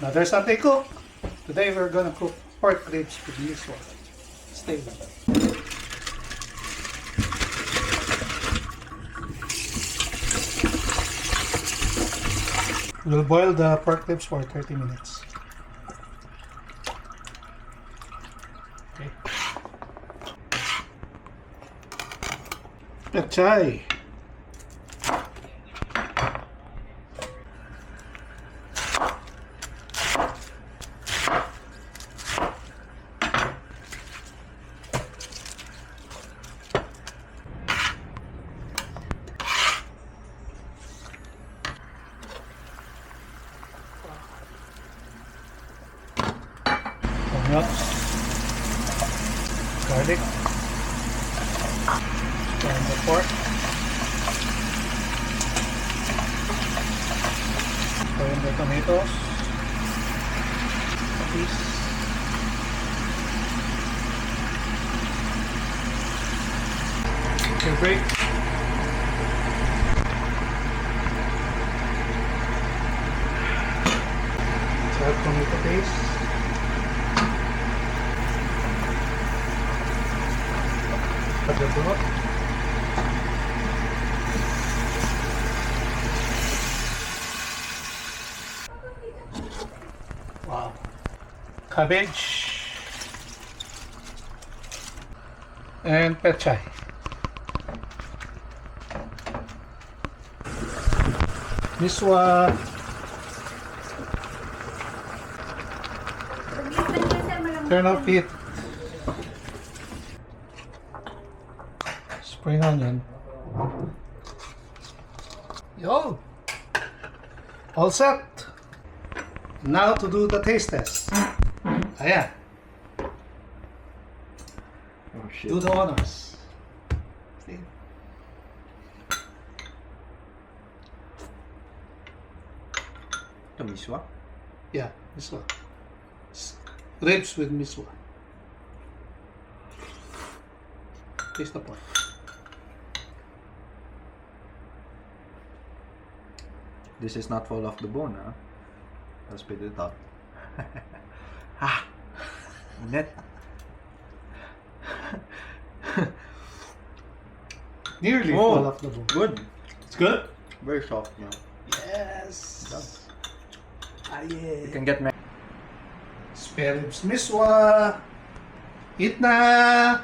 Another Sunday cook. Today we're gonna cook pork ribs with Misua. Stay with us. We'll boil the pork ribs for 30 minutes. Okay. Pechay. Onions, garlic, and the pork. Throw in the tomatoes, peas, turmeric, add tomato paste. Pagkakulot. Wow. Cabbage. And pechay. Misua. Turn off heat. Spring onion. Yo! All set! Now to do the taste test. Ayan. Oh shit. Do the honors. See? The Misua? Yeah, Misua. Ribs with Misua. Taste the pork. This is not full of the bone, huh? I'll spit it out. Ah! Net! Nearly Oh, full of the bone. good! It's good? Very soft, yeah. Yes! Ah, You yeah. can get Spare ribs Misua. Eat na!